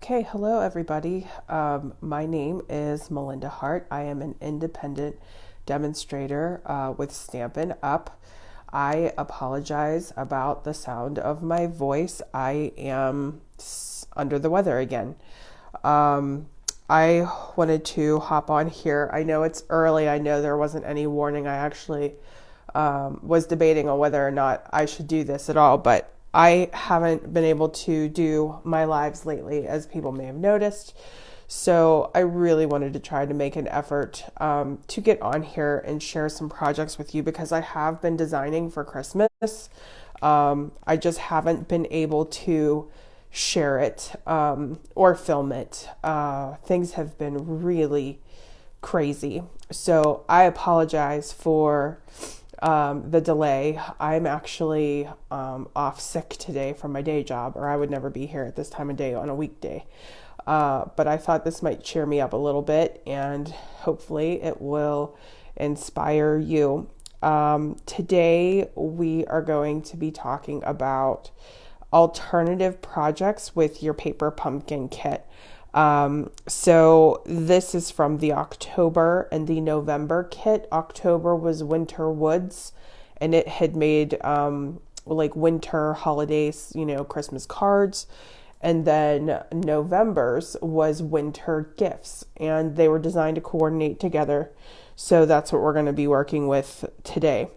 Okay, hello everybody. My name is Melinda Hart. I am an independent demonstrator with Stampin' Up. I apologize about the sound of my voice. I am under the weather again. I wanted to hop on here. I know it's early. I know there wasn't any warning. I actually was debating on whether or not I should do this at all, but I haven't been able to do my lives lately, as people may have noticed. So I really wanted to try to make an effort to get on here and share some projects with you, because I have been designing for Christmas. I just haven't been able to share it or film it. Things have been really crazy. So I apologize for the delay. I'm actually off sick today from my day job, or I would never be here at this time of day on a weekday. But I thought this might cheer me up a little bit, and hopefully it will inspire you. Today we are going to be talking about alternative projects with your paper pumpkin kit. So this is from the October and the November kit. October was Winter Woods, and it had made like winter holidays, Christmas cards. And then November's was winter gifts, and they were designed to coordinate together. So that's what we're going to be working with today.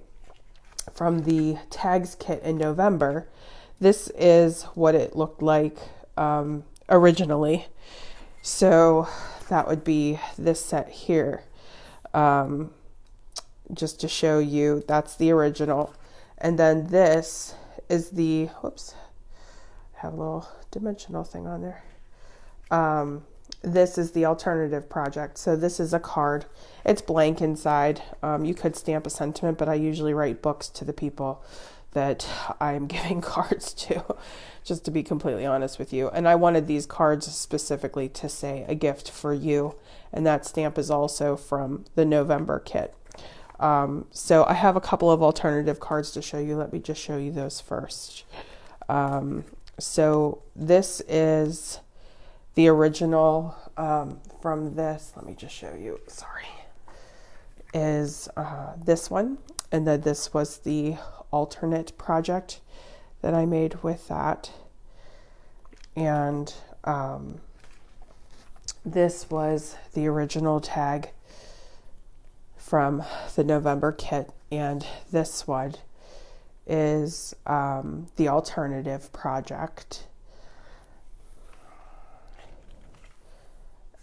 From the tags kit in November, this is what it looked like originally. So that would be this set here. Just to show you, that's the original. And then this is the, whoops, I have a little dimensional thing on there. This is the alternative project. So this is a card. It's blank inside. You could stamp a sentiment, but I usually write books to the people that I'm giving cards to, just to be completely honest with you. And I wanted these cards specifically to say a gift for you. And that stamp is also from the November kit. So I have a couple of alternative cards to show you. Let me just show you those first. So this is the original from this. Let me just show you. Sorry. Is this one. And then this was the alternate project that I made with that. And this was the original tag from the November kit. And this one is the alternative project.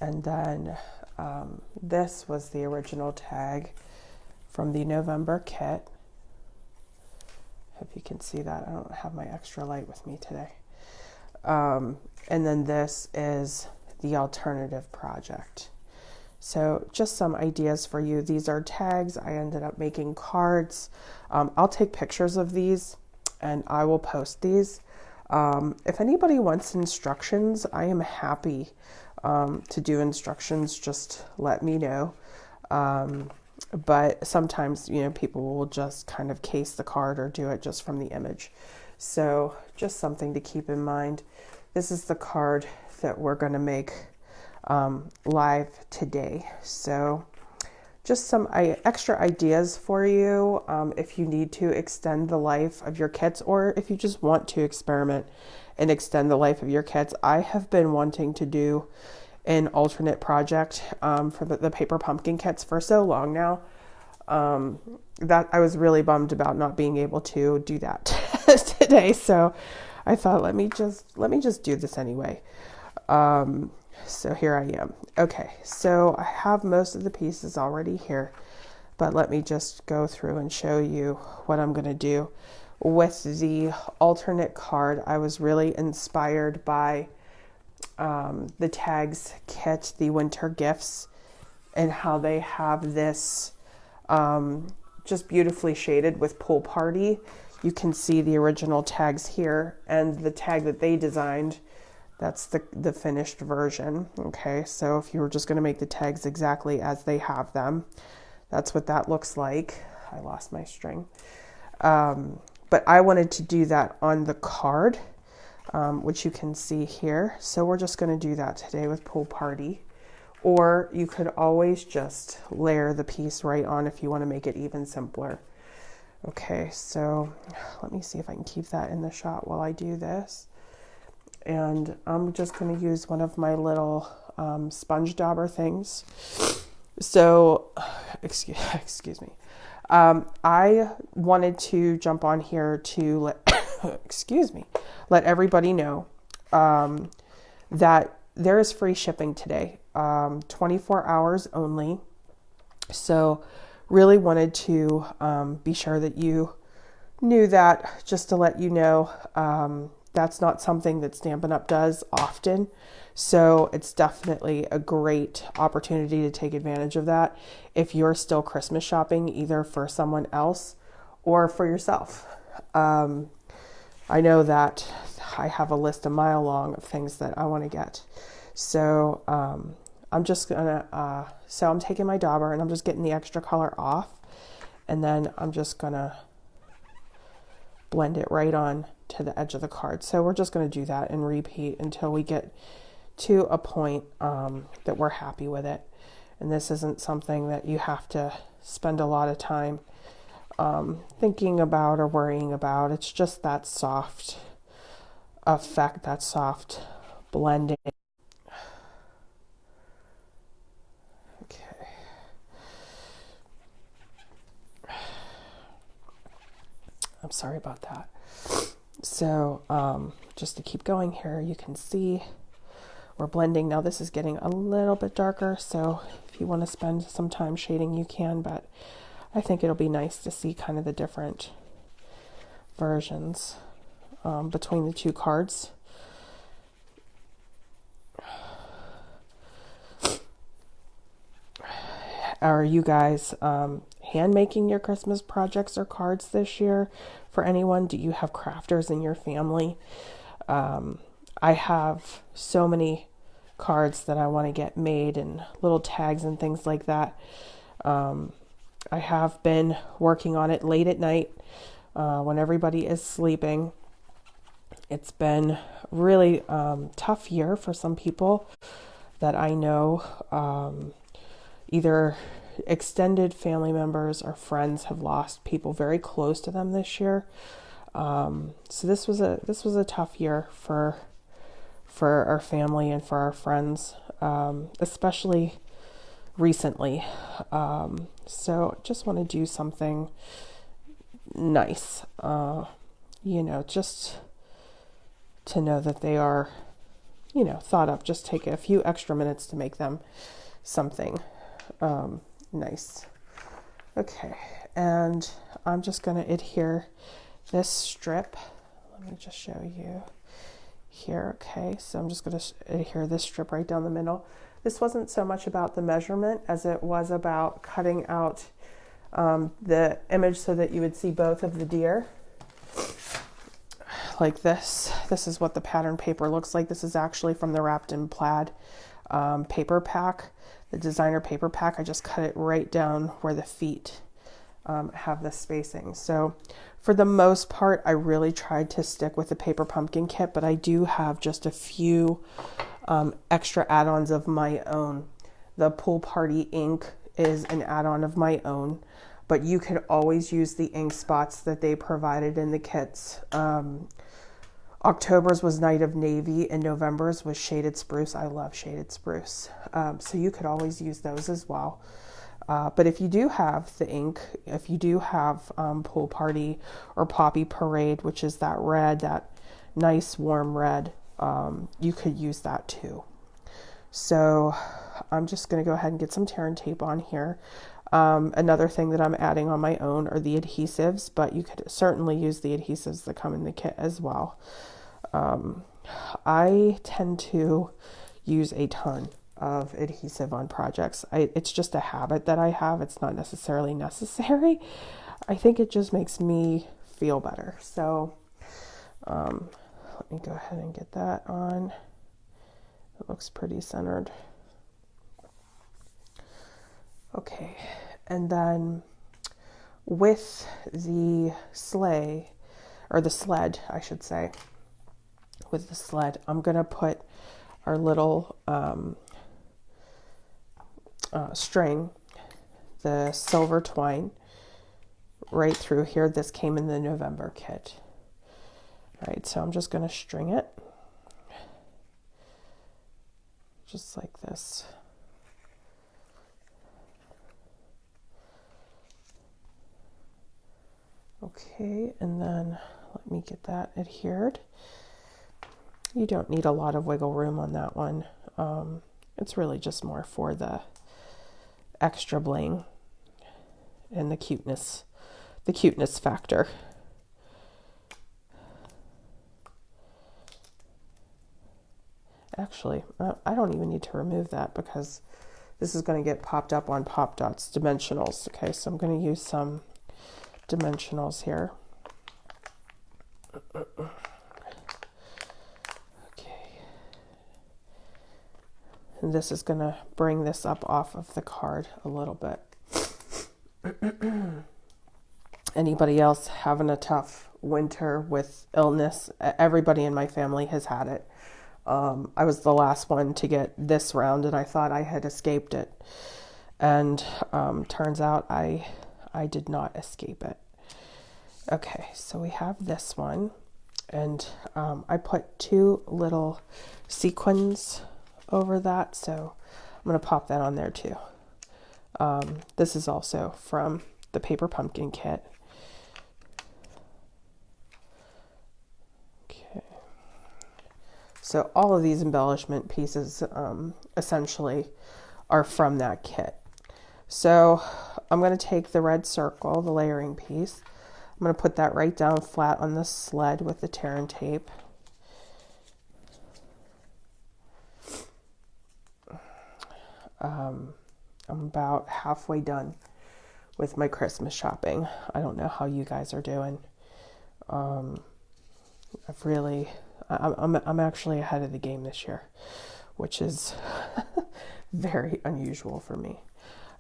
And then this was the original tag from the November kit. Hope you can see that. I don't have my extra light with me today. And then this is the alternative project. So just some ideas for you. These are tags. I ended up making cards. I'll take pictures of these and I will post these. If anybody wants instructions, I am happy to do instructions. Just let me know. But sometimes, people will just kind of case the card or do it just from the image. So just something to keep in mind. This is the card that we're going to make live today. So just some extra ideas for you if you need to extend the life of your kits, or if you just want to experiment and extend the life of your kits. I have been wanting to do an alternate project for the paper pumpkin kits for so long now that I was really bummed about not being able to do that today. So I thought, let me just do this anyway. So here I am. Okay, so I have most of the pieces already here, but let me just go through and show you what I'm going to do with the alternate card. I was really inspired by the tags kit, the winter gifts, and how they have this just beautifully shaded with pool party. You can see the original tags here, and the tag that they designed, that's the finished version. Okay, so if you were just going to make the tags exactly as they have them, that's what that looks like. I lost my string. But I wanted to do that on the card. which you can see here. So we're just going to do that today with Pool Party. Or you could always just layer the piece right on if you want to make it even simpler. Okay, so let me see if I can keep that in the shot while I do this. And I'm just going to use one of my little sponge dauber things. So, excuse me. I wanted to jump on here to let everybody know that there is free shipping today, 24 hours only. So really wanted to be sure that you knew that, just to let you know. That's not something that Stampin' Up! Does often. So it's definitely a great opportunity to take advantage of that if you're still Christmas shopping, either for someone else or for yourself. I know that I have a list a mile long of things that I want to get. So I'm just gonna, so I'm taking my dauber and I'm just getting the extra color off, and then I'm just gonna blend it right on to the edge of the card. So we're just going to do that and repeat until we get to a point that we're happy with it. And this isn't something that you have to spend a lot of time thinking about or worrying about. It's just that soft effect, that soft blending. Okay. I'm sorry about that. So just to keep going here, you can see we're blending. Now this is getting a little bit darker, so if you want to spend some time shading, you can, but I think it'll be nice to see kind of the different versions between the two cards. Are you guys hand making your Christmas projects or cards this year? For anyone, do you have crafters in your family? I have so many cards that I want to get made and little tags and things like that. I have been working on it late at night when everybody is sleeping. It's been really tough year for some people that I know. Either extended family members or friends have lost people very close to them this year. So this was a tough year for our family and for our friends, especially recently. So just want to do something nice, just to know that they are, thought of. Just take a few extra minutes to make them something nice. Okay, and I'm just going to adhere this strip. Let me just show you here. Okay, so I'm just going to adhere this strip right down the middle. This wasn't so much about the measurement as it was about cutting out the image so that you would see both of the deer. Like this. This is what the pattern paper looks like. This is actually from the Wrapped in Plaid paper pack. The designer paper pack, I just cut it right down where the feet have the spacing. So for the most part, I really tried to stick with the paper pumpkin kit, but I do have just a few extra add-ons of my own. The Pool Party ink is an add-on of my own, but you could always use the ink spots that they provided in the kits. October's was Night of Navy and November's was Shaded Spruce. I love Shaded Spruce. So you could always use those as well. But if you do have the ink, if you do have Pool Party or Poppy Parade, which is that red, that nice warm red, you could use that too. So I'm just going to go ahead and get some tear and tape on here. Another thing that I'm adding on my own are the adhesives, but you could certainly use the adhesives that come in the kit as well. I tend to use a ton of adhesive on projects. It's just a habit that I have. It's not necessarily necessary. I think it just makes me feel better. So let me go ahead and get that on. It looks pretty centered. Okay, and then with the sleigh, or the sled, I should say, with the sled. I'm going to put our little string, the silver twine, right through here. This came in the November kit. All right, so I'm just going to string it just like this. Okay, and then let me get that adhered. You don't need a lot of wiggle room on that one. It's really just more for the extra bling and the cuteness factor. Actually, I don't even need to remove that because this is going to get popped up on Pop Dots dimensionals. Okay, so I'm going to use some dimensionals here. Okay. And this is going to bring this up off of the card a little bit. Anybody else having a tough winter with illness? Everybody in my family has had it. I was the last one to get this round, and I thought I had escaped it. And turns out I did not escape it. Okay, so we have this one. And I put 2 little sequins over that, so I'm going to pop that on there too. This is also from the Paper Pumpkin kit. Okay. So all of these embellishment pieces essentially are from that kit. So I'm going to take the red circle, the layering piece. I'm going to put that right down flat on the sled with the tear and tape. I'm about halfway done with my Christmas shopping. I don't know how you guys are doing. I'm actually ahead of the game this year, which is very unusual for me.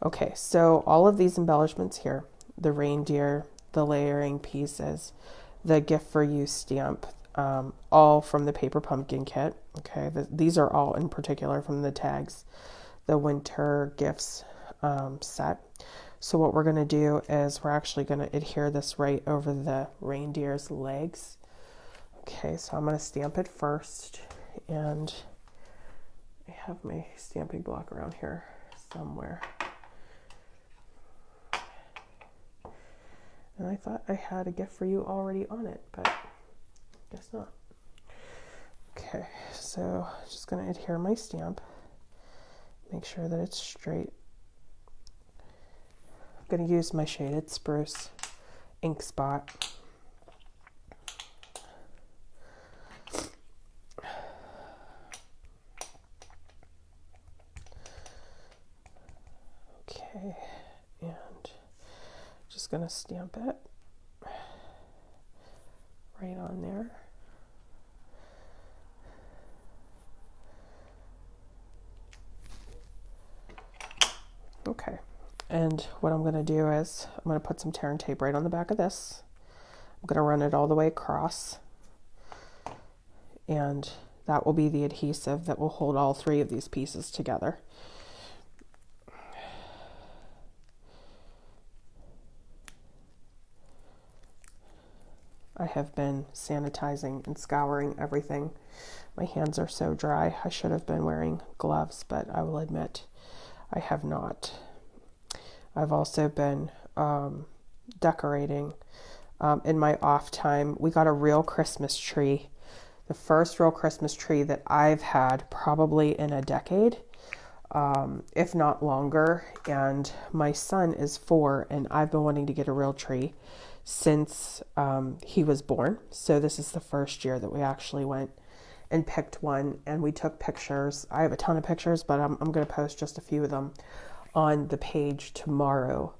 Okay, so all of these embellishments here, the reindeer, the layering pieces, the gift for you stamp, all from the Paper Pumpkin kit. Okay, these are all in particular from the tags, the winter gifts set. So what we're going to do is we're actually going to adhere this right over the reindeer's legs. Okay, so I'm going to stamp it first, and I have my stamping block around here somewhere. And I thought I had a gift for you already on it, but guess not. Okay, so just going to adhere my stamp. Make sure that it's straight. I'm going to use my shaded Spruce ink spot. Okay, and just going to stamp it right on there. Okay, and what I'm going to do is I'm going to put some tear and tape right on the back of this. I'm going to run it all the way across, and that will be the adhesive that will hold all 3 of these pieces together. I have been sanitizing and scouring everything. My hands are so dry. I should have been wearing gloves, but I will admit I have not. I've also been decorating in my off time. We got a real Christmas tree, the first real Christmas tree that I've had probably in a decade, if not longer. And my son is 4, and I've been wanting to get a real tree since he was born. So this is the first year that we actually went and picked one, and we took pictures. I have a ton of pictures, but I'm going to post just a few of them on the page tomorrow,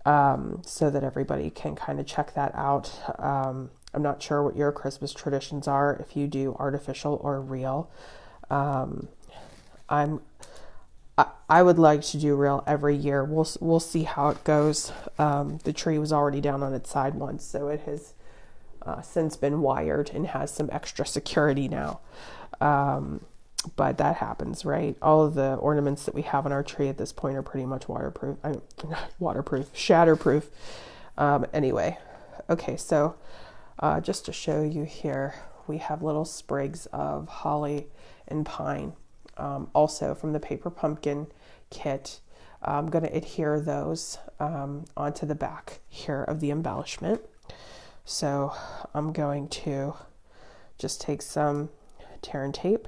so that everybody can kind of check that out. I'm not sure what your Christmas traditions are, if you do artificial or real. I would like to do real every year. We'll see how it goes. The tree was already down on its side once, so it has since been wired and has some extra security now. But that happens, right? All of the ornaments that we have on our tree at this point are pretty much waterproof. Shatterproof. Anyway, okay, so just to show you here, we have little sprigs of holly and pine, also from the paper pumpkin kit. I'm going to adhere those onto the back here of the embellishment. So I'm going to just take some tear and tape,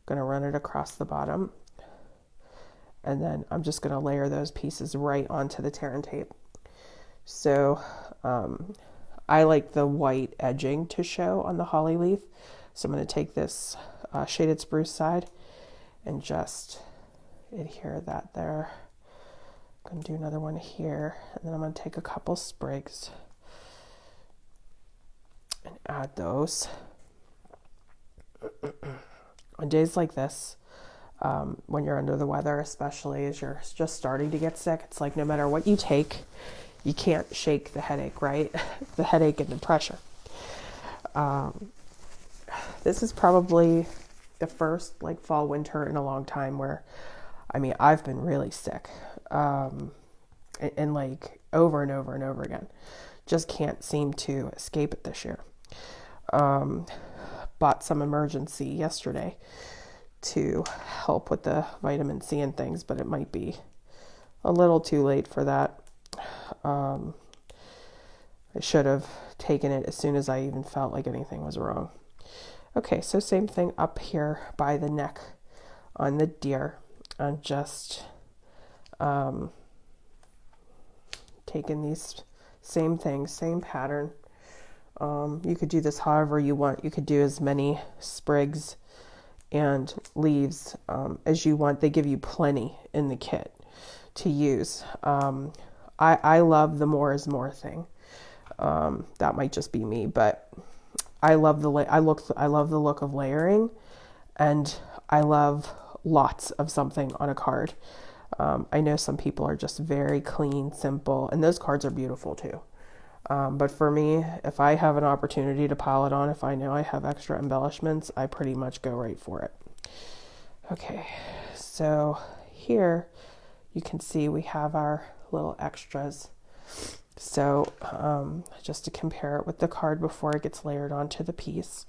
going to run it across the bottom, and then I'm just going to layer those pieces right onto the tear and tape. So I like the white edging to show on the holly leaf, so I'm going to take this shaded spruce side and just adhere that there. I'm going to do another one here, and then I'm going to take a couple sprigs and add those. On days like this, when you're under the weather, especially as you're just starting to get sick, it's like no matter what you take, you can't shake the headache, right? The headache and the pressure. This is probably the first like fall winter in a long time where, I mean, I've been really sick, and like over and over and over again. Just can't seem to escape it this year. Bought some emergency yesterday to help with the vitamin C and things, but it might be a little too late for that. I should have taken it as soon as I even felt like anything was wrong. Okay, so same thing up here by the neck on the deer. I'm just taking these same things, same pattern. You could do this however you want. You could do as many sprigs and leaves as you want. They give you plenty in the kit to use. I love the more is more thing. That might just be me, but I love the look of layering, and I love lots of something on a card. I know some people are just very clean, simple, and those cards are beautiful too. But for me, if I have an opportunity to pile it on, if I know I have extra embellishments, I pretty much go right for it. Okay, so here you can see we have our little extras. So just to compare it with the card before it gets layered onto the piece.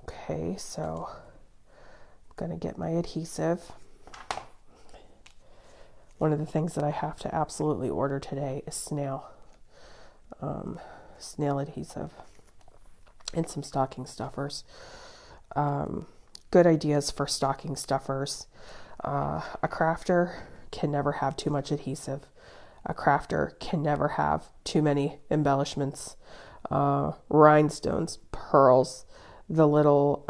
Okay, so I'm going to get my adhesive. One of the things that I have to absolutely order today is snail adhesive and some stocking stuffers. Good ideas for stocking stuffers. A crafter can never have too much adhesive. A crafter can never have too many embellishments, rhinestones, pearls, the little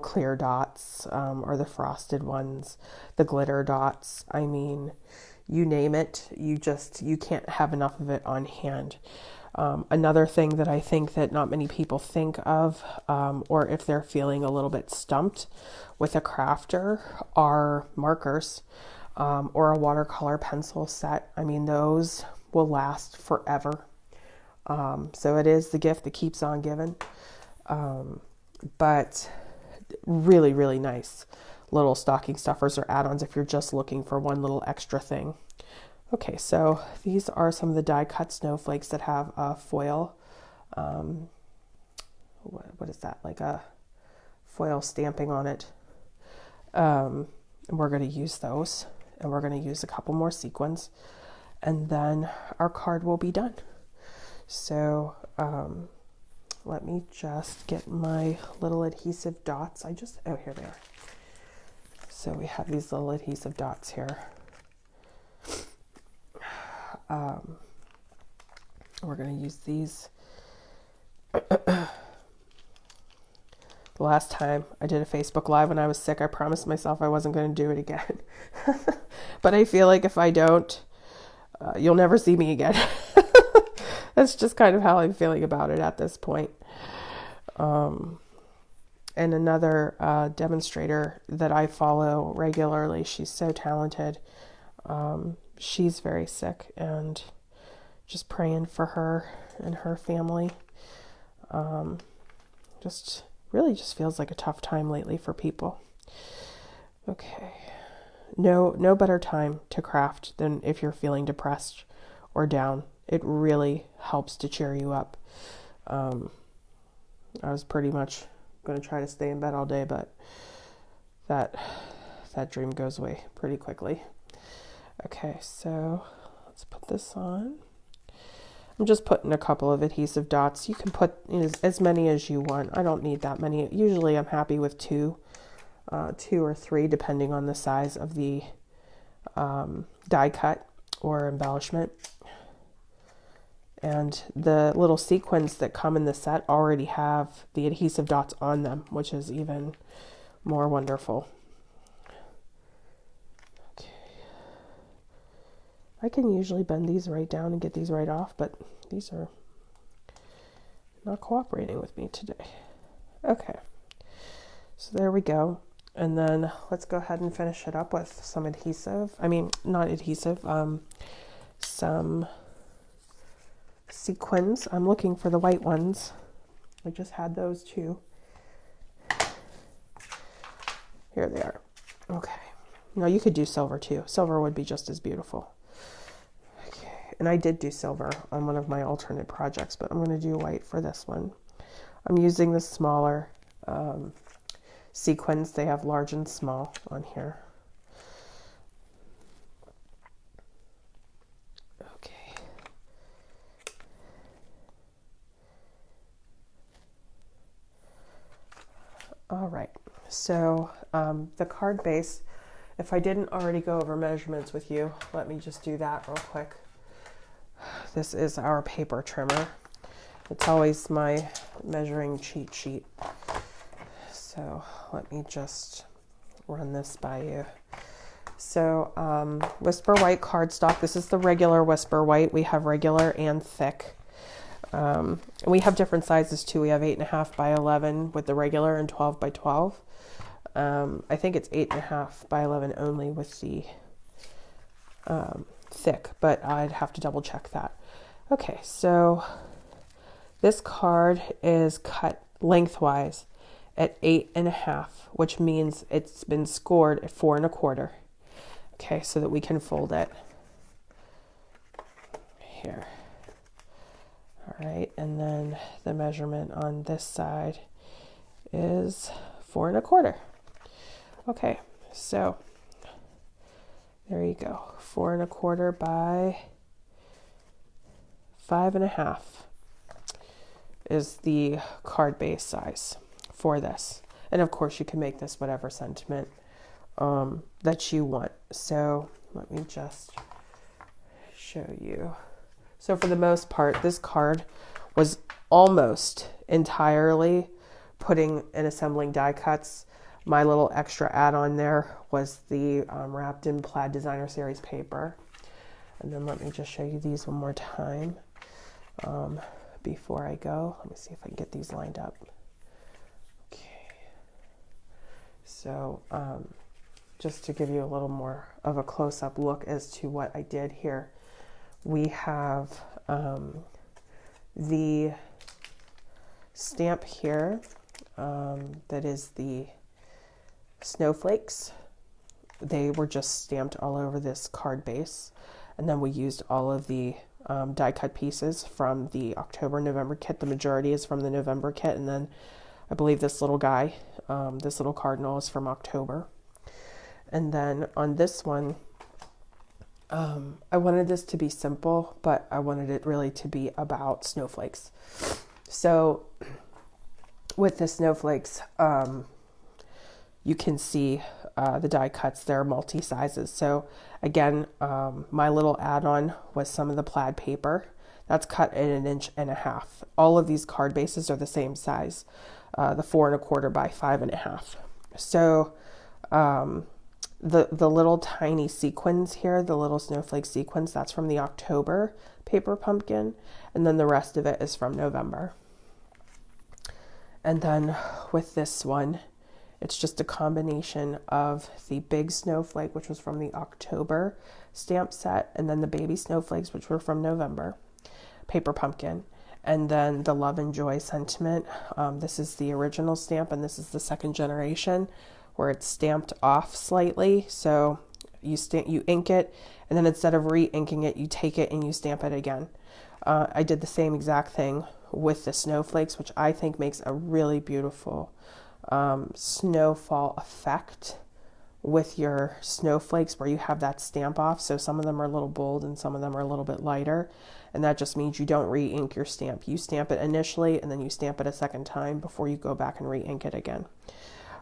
clear dots, or the frosted ones, the glitter dots. I mean, you name it, you can't have enough of it on hand. Another thing that I think that not many people think of, or if they're feeling a little bit stumped with a crafter, are markers, or a watercolor pencil set. I mean, those will last forever. So it is the gift that keeps on giving. But really, really nice little stocking stuffers or add-ons if you're just looking for one little extra thing. Okay, so these are some of the die cut snowflakes that have a foil, what is that, like a foil stamping on it. And we're going to use those, and we're going to use a couple more sequins, and then our card will be done. So let me just get my little adhesive dots. Oh, here they are. So we have these little adhesive dots here. We're going to use these. The last time I did a Facebook Live when I was sick, I promised myself I wasn't going to do it again. But I feel like if I don't, you'll never see me again. That's just kind of how I'm feeling about it at this point. And another demonstrator that I follow regularly, she's so talented. She's very sick, and just praying for her and her family. Just really just feels like a tough time lately for people. Okay. No better time to craft than if you're feeling depressed or down. It really helps to cheer you up. I was pretty much going to try to stay in bed all day, but that dream goes away pretty quickly. Okay, so let's put this on. I'm just putting a couple of adhesive dots. You can put as many as you want. I don't need that many. Usually I'm happy with two or three, depending on the size of the die cut or embellishment. And the little sequins that come in the set already have the adhesive dots on them, which is even more wonderful. Okay. I can usually bend these right down and get these right off, but these are not cooperating with me today. Okay, so there we go. And then let's go ahead and finish it up with some adhesive. I mean, not adhesive, some sequins. I'm looking for the white ones. I just had those too. Here they are. Okay. Now you could do silver too. Silver would be just as beautiful. Okay. And I did do silver on one of my alternate projects, but I'm going to do white for this one. I'm using the smaller sequins. They have large and small on here. Okay. All right. So the card base, if I didn't already go over measurements with you, let me just do that real quick. This is our paper trimmer. It's always my measuring cheat sheet. So let me just run this by you. So Whisper White cardstock. This is the regular Whisper White. We have regular and thick. And we have different sizes too. We have 8.5 by 11 with the regular and 12 by 12. I think it's 8.5 by 11 only with the thick, but I'd have to double check that. Okay, so this card is cut lengthwise at 8.5, which means it's been scored at 4 1/4. Okay, so that we can fold it here. All right, and then the measurement on this side is 4 1/4. Okay, so there you go. 4 1/4 by 5.5 is the card base size for this. And of course you can make this whatever sentiment that you want. So let me just show you. So for the most part, this card was almost entirely putting and assembling die cuts. My little extra add-on there was the wrapped in Plaid Designer Series paper. And then let me just show you these one more time before I go. Let me see if I can get these lined up. Okay. So just to give you a little more of a close-up look as to what I did here, we have the stamp here that is the Snowflakes. They were just stamped all over this card base, and then we used all of the die cut pieces from the October-November kit. The majority is from the November kit, and then I believe this little guy, this little cardinal, is from October. And then on this one, I wanted this to be simple, but I wanted it really to be about snowflakes. So with the snowflakes, you can see the die cuts. They're multi-sizes. So again, my little add-on was some of the plaid paper. That's cut in 1.5 inches. All of these card bases are the same size, the 4 1/4 by 5.5. So the little tiny sequins here, the little snowflake sequins, that's from the October paper pumpkin, and then the rest of it is from November. And then with this one, it's just a combination of the big snowflake, which was from the October stamp set, and then the baby snowflakes, which were from November. paper pumpkin. And then the Love and Joy Sentiment. This is the original stamp, and this is the second generation where it's stamped off slightly. So you ink it, and then instead of re-inking it, you take it and you stamp it again. I did the same exact thing with the Snowflakes, which I think makes a really beautiful snowfall effect with your snowflakes, where you have that stamp off. So some of them are a little bold and some of them are a little bit lighter, and that just means you don't re-ink your stamp. You stamp it initially and then you stamp it a second time before you go back and re-ink it again.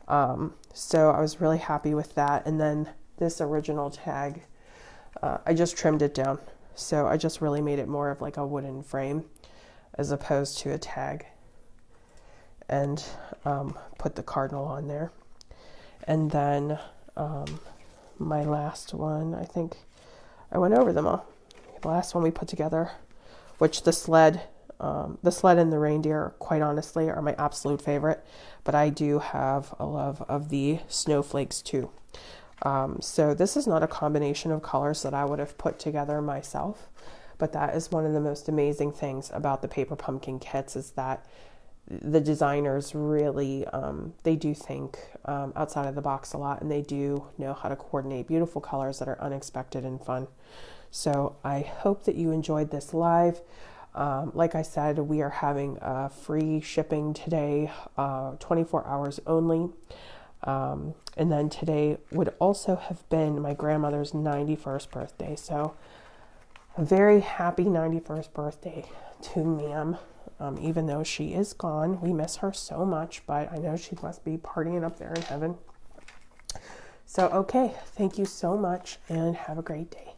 So I was really happy with that. And then this original tag, I just trimmed it down, so I just really made it more of like a wooden frame as opposed to a tag, and put the cardinal on there. And then my last one, I think I went over them all. The last one we put together, which the sled and the reindeer, quite honestly, are my absolute favorite, but I do have a love of the Snowflakes too. So this is not a combination of colors that I would have put together myself, but that is one of the most amazing things about the paper pumpkin kits, is that the designers really, they do think outside of the box a lot, and they do know how to coordinate beautiful colors that are unexpected and fun. So I hope that you enjoyed this live. Like I said, we are having free shipping today, 24 hours only. And then today would also have been my grandmother's 91st birthday. So a very happy 91st birthday to ma'am. Even though she is gone, we miss her so much, but I know she must be partying up there in heaven. So, okay, thank you so much and have a great day.